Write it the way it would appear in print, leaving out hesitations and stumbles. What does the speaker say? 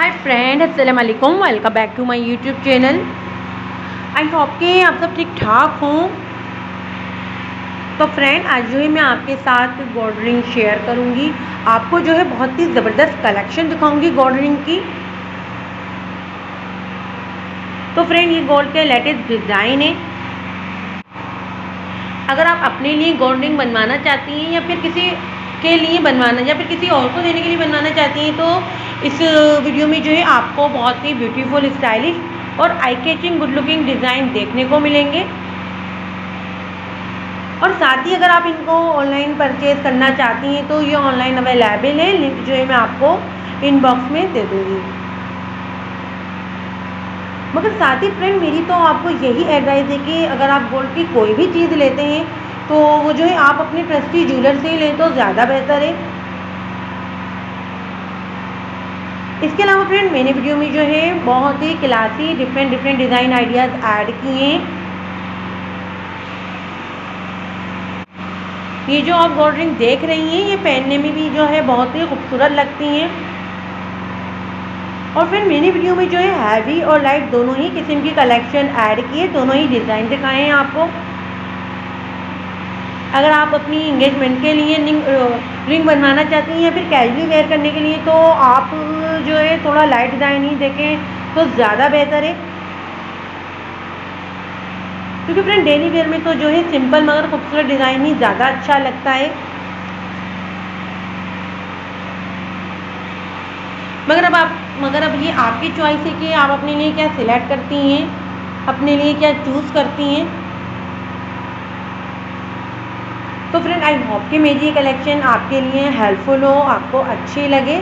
हाय friend, अस्सलाम वालेकुम। Welcome back to my YouTube channel. I hope कि आप सब ठीक ठाक हों। तो फ्रेंड, आज जो है मैं आपके साथ गोल्ड रिंग शेयर करूंगी। आपको जो है बहुत ही ज़बरदस्त कलेक्शन दिखाऊंगी गोल्ड रिंग की। तो फ्रेंड, ये गोल्ड के लेटेस्ट डिज़ाइन है। अगर आप अपने लिए गोल्ड रिंग बनवाना चाहती हैं या फिर किसी के लिए बनवाना या फिर किसी और को देने के लिए बनवाना चाहती हैं तो इस वीडियो में जो है आपको बहुत ही ब्यूटीफुल, स्टाइलिश और eye catching, good looking design देखने को मिलेंगे। और साथ ही अगर आप इनको ऑनलाइन परचेज करना चाहती हैं तो ये ऑनलाइन अवेलेबल है। लिंक जो है मैं आपको इनबॉक्स में दे दूँगी। मगर साथ ही फ्रेंड, मेरी तो आपको यही एडवाइस है कि अगर आप गोल्ड की कोई भी चीज़ लेते हैं तो वो जो है आप अपने ट्रस्टी ज्वेलर से ही लें तो ज़्यादा बेहतर है। इसके अलावा फ्रेंड, मैंने वीडियो में जो है बहुत ही classy different design ideas add किए हैं। ये जो आप गोल्ड रिंग देख रही हैं ये पहनने में भी जो है बहुत ही खूबसूरत लगती हैं। और फिर मैंने वीडियो में जो है हैवी और लाइट दोनों ही किस्म की कलेक्शन ऐड की है, दोनों ही डिज़ाइन दिखाए हैं आपको। अगर आप अपनी इंगेजमेंट के लिए रिंग बनवाना चाहती हैं या फिर कैजुअली वेयर करने के लिए तो आप जो है थोड़ा लाइट डिज़ाइन ही देखें तो ज़्यादा बेहतर है। क्योंकि फ्रेंड, डेली वेयर में तो जो है सिंपल मगर खूबसूरत डिज़ाइन ही ज़्यादा अच्छा लगता है। मगर अब ये आपकी चॉइस है कि आप अपने लिए क्या सिलेक्ट करती हैं, अपने लिए क्या चूज़ करती हैं। तो फ्रेंड, आई होप कि मेरी ये कलेक्शन आपके लिए हेल्पफुल हो, आपको अच्छी लगे।